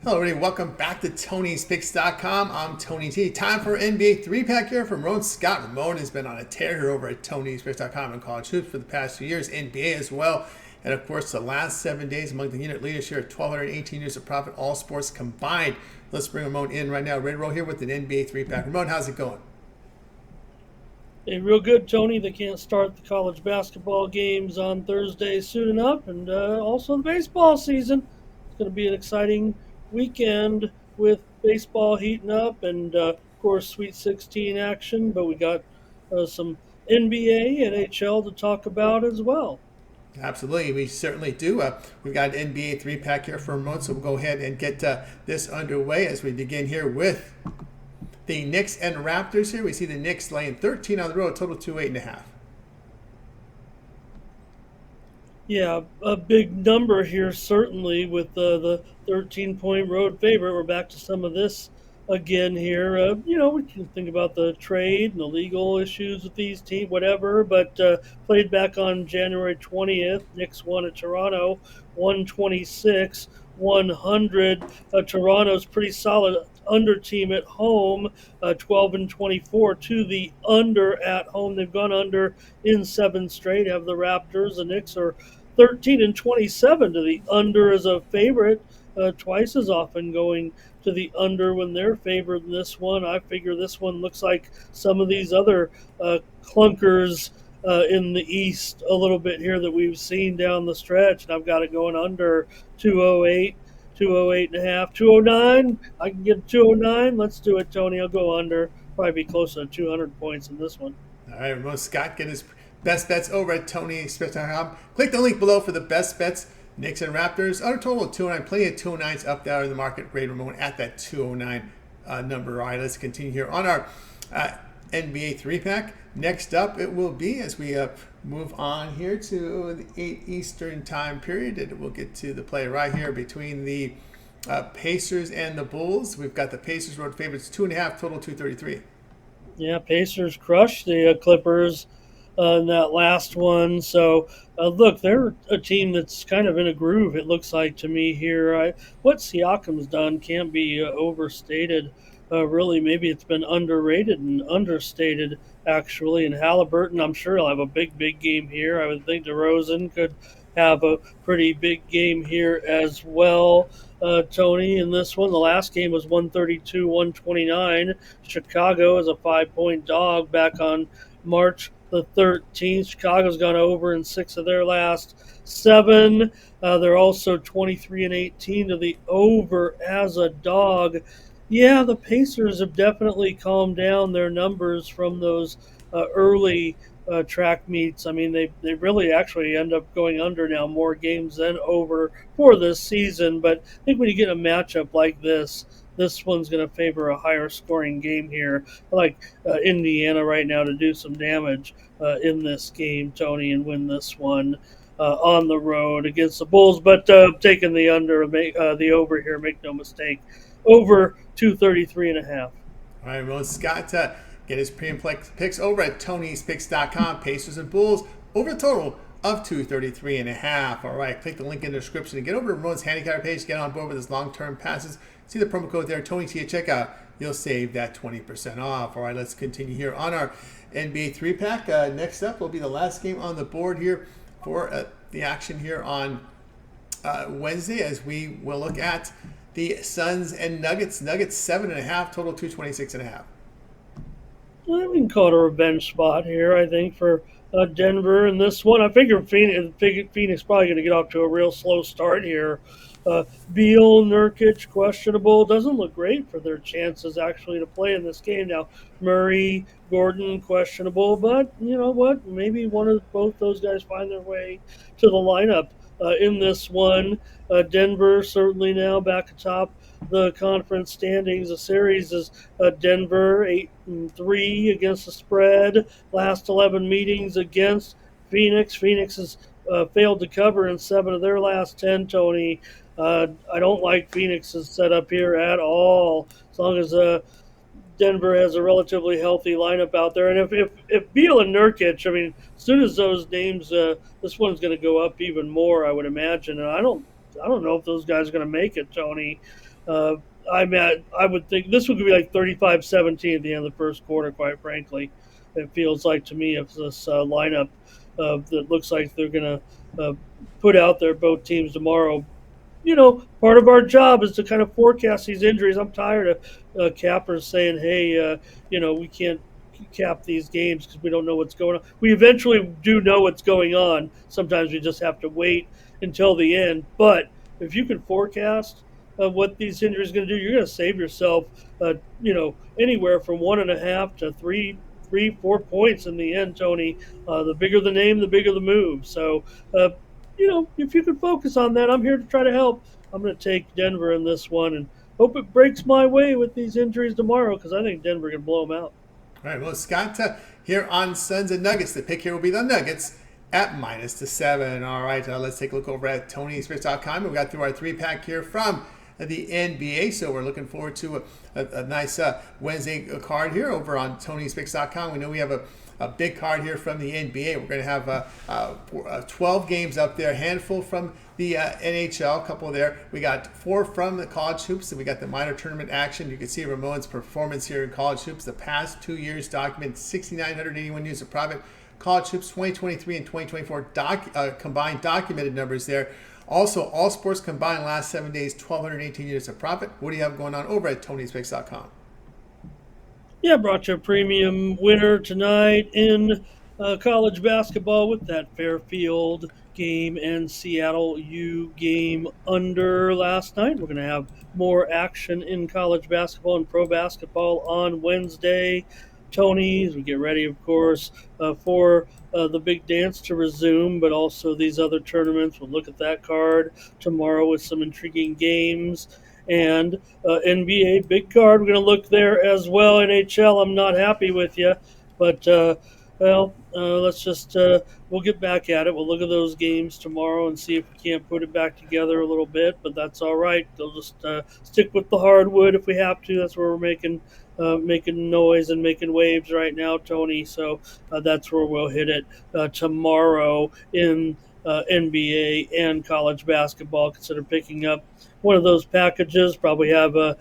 Hello, everybody. Welcome back to Tony'sPicks.com. I'm Tony T. Time for NBA 3-pack here from Ramon Scott. Ramon has been on a tear here over at Tony'sPicks.com and college hoops for the past few years, NBA as well. And of course, the last 7 days among the unit leaders here at 1,218 years of profit, all sports combined. Let's bring Ramon in right now. Ready to roll here with an NBA 3-pack. Ramon, how's it going? Hey, real good, Tony. They can't start the college basketball games on Thursday soon enough, and also the baseball season. It's going to be an exciting weekend with baseball heating up, and of course, Sweet 16 action. But we got some NBA, NHL to talk about as well. Absolutely, we certainly do. We've got an NBA 3-pack here for Ramon, so we'll go ahead and get this underway as we begin here with the Knicks and Raptors here. We see the Knicks laying 13 on the road, total to 8.5. Yeah, a big number here, certainly, with the 13-point road favorite. We're back to some of this again here. We can think about the trade and the legal issues with these teams, whatever, but played back on January 20th. Knicks won at Toronto, 126, 100. Toronto's pretty solid under team at home, 12 and 24 to the under at home. They've gone under in 7 straight. Have the Raptors. The Knicks are 13 and 27 to the under as a favorite, twice as often going to the under when they're favored in this one. I figure this one looks like some of these other clunkers in the East a little bit here that we've seen down the stretch, and I've got it going under 208. 208 and a half, 209. I can get 209. Let's do it, Tony. I'll go under. Probably be close to 200 points in this one. All right, Ramon Scott, get his best bets over at Tony'sPicks.com. Click the link below for the best bets. Knicks and Raptors, under total of 209. Plenty of 209s up there in the market. Great, Ramon, at that 209 number. All right, let's continue here on our NBA 3-pack. Next up, it will be, as we move on here to the 8 Eastern time period, and we'll get to the play right here between the Pacers and the Bulls. We've got the Pacers road favorites 2.5, total 233. Yeah, Pacers crushed the Clippers in that last one. So, look, they're a team that's kind of in a groove, it looks like to me here. What Siakam's done can't be overstated. Really, maybe it's been underrated and understated, actually. And Halliburton, I'm sure he'll have a big, big game here. I would think DeRozan could have a pretty big game here as well. Tony, in this one, the last game was 132, 129. Chicago is a 5-point dog back on March the 13th. Chicago's gone over in 6 of their last 7. They're also 23 and 18 to the over as a dog. Yeah, the Pacers have definitely calmed down their numbers from those early track meets. I mean, they really actually end up going under now more games than over for this season. But I think when you get a matchup like this one's going to favor a higher scoring game here. I like Indiana right now to do some damage in this game, Tony, and win this one. On the road against the Bulls, but taking the under, the over here, make no mistake. Over 233 and a half. All right, Ramon Scott, get his pre-and picks over at Tony'sPicks.com. Pacers and Bulls over a total of 233 and a half. All right, click the link in the description and get over to Ramon's handicapper page. Get on board with his long-term passes. See the promo code there, Tony T at checkout. You'll save that 20% off. All right, let's continue here on our NBA 3-pack. Next up will be the last game on the board here for the action here on Wednesday, as we will look at the Suns and Nuggets. Nuggets 7.5, total 226.5. We can call it a revenge spot here, I think, for Denver in this one. I figure Phoenix probably going to get off to a real slow start here. Beal, Nurkic, questionable. Doesn't look great for their chances actually to play in this game now. Murray, Gordon, questionable, but you know what? Maybe one of both those guys find their way to the lineup in this one. Denver certainly now back atop the conference standings. The series is Denver 8-3 against the spread. Last 11 meetings against Phoenix. Phoenix has failed to cover in 7 of their last 10. Tony, I don't like Phoenix's setup here at all. As long as Denver has a relatively healthy lineup out there, and if Beal and Nurkic, I mean, as soon as those names, this one's going to go up even more, I would imagine. And I don't know if those guys are going to make it, Tony. Uh, I would think this would be like 35-17 at the end of the first quarter, quite frankly. It feels like to me if this lineup that looks like they're going to put out there both teams tomorrow. Part of our job is to kind of forecast these injuries. I'm tired of cappers saying, "Hey, we can't cap these games because we don't know what's going on." We eventually do know what's going on. Sometimes we just have to wait until the end. But if you can forecast what these injuries are going to do, you're going to save yourself, anywhere from 1.5 to 4 points in the end, Tony. The bigger the name, the bigger the move. So, if you could focus on that, I'm here to try to help. I'm going to take Denver in this one and hope it breaks my way with these injuries tomorrow because I think Denver can blow them out. All right, well, Scott, here on Suns and Nuggets. The pick here will be the Nuggets at -7. All right, let's take a look over at TonySports.com. We got through our 3-pack here from the NBA, so we're looking forward to a nice Wednesday card here over on TonySports.com. We know we have a big card here from the NBA. We're going to have 12 games up there, a handful from the NHL, a couple there. We got 4 from the college hoops, and we got the minor tournament action. You can see Ramon's performance here in college hoops. The past 2 years documented 6,981 units of profit. College hoops 2023 and 2024 combined documented numbers there. Also, all sports combined last 7 days, 1,218 units of profit. What do you have going on over at Tony'sPicks.com? Yeah, brought you a premium winner tonight in college basketball with that Fairfield game and Seattle U game under last night. We're going to have more action in college basketball and pro basketball on Wednesday. Tony, as we get ready, of course, for the big dance to resume, but also these other tournaments. We'll look at that card tomorrow with some intriguing games. And NBA big card. We're going to look there as well. NHL, I'm not happy with you, but let's just we'll get back at it. We'll look at those games tomorrow and see if we can't put it back together a little bit. But that's all right. They'll just stick with the hardwood if we have to. That's where we're making noise and making waves right now, Tony. So that's where we'll hit it tomorrow in NBA and college basketball. Consider picking up one of those packages. Probably have a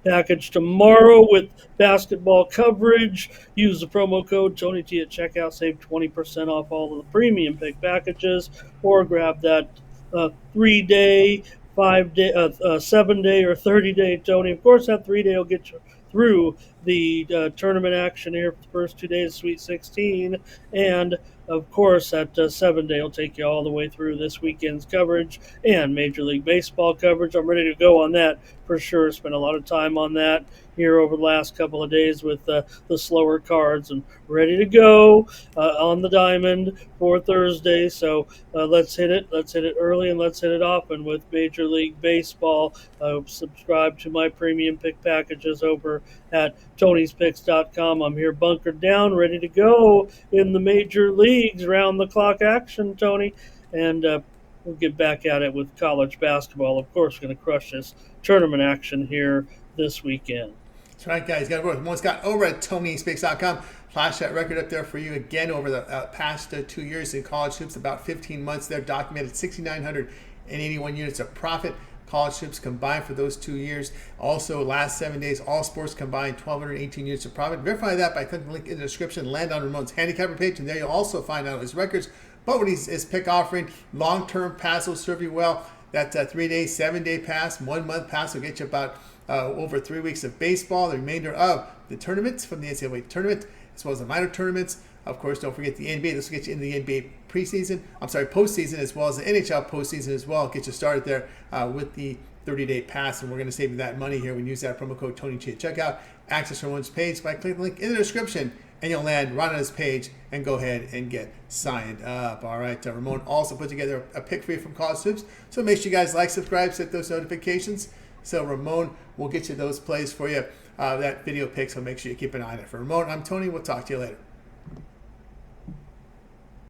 package tomorrow with basketball coverage. Use the promo code TonyT at checkout. Save 20% off all of the premium pick packages, or grab that 3-day, 5-day, 7-day, or 30-day, Tony. Of course, that 3-day will get you through the tournament action here for the first 2 days, Sweet 16, and of course, that 7-day will take you all the way through this weekend's coverage and Major League Baseball coverage. I'm ready to go on that for sure. Spent a lot of time on that here over the last couple of days with the slower cards, and ready to go on the diamond for Thursday. So let's hit it. Let's hit it early and let's hit it often with Major League Baseball. Subscribe to my premium pick packages over at Tony'sPicks.com. I'm here bunkered down, ready to go in the major leagues, round the clock action, Tony. And we'll get back at it with college basketball. Of course, we're going to crush this tournament action here this weekend. That's right, guys. Got to work. Ramon's got over at Tony'sPicks.com. Flash that record up there for you again over the past 2 years in college hoops. About 15 months there, documented 6,981 units of profit. College hoops combined for those 2 years. Also, last 7 days, all sports combined 1,218 units of profit. Verify that by clicking the link in the description. Land on Ramon's handicapper page, and there you'll also find out his records. But what his pick offering, long-term pass will serve you well. That 3-day, 7-day pass, 1-month pass will get you about over 3 weeks of baseball. The remainder of the tournaments from the NCAA tournament, as well as the minor tournaments. Of course, don't forget the NBA. This will get you in the NBA postseason, as well as the NHL postseason as well. Get you started there with the 30-day pass, and we're going to save you that money here. We use that promo code TonyT at checkout. Access Ramon's page by clicking the link in the description, and you'll land right on his page and go ahead and get signed up. All right, Ramon also put together a pick for you from College Hoops, so make sure you guys like, subscribe, set those notifications. So Ramon will get you those plays for you, that video pick, so make sure you keep an eye on it. For Ramon, I'm Tony. We'll talk to you later.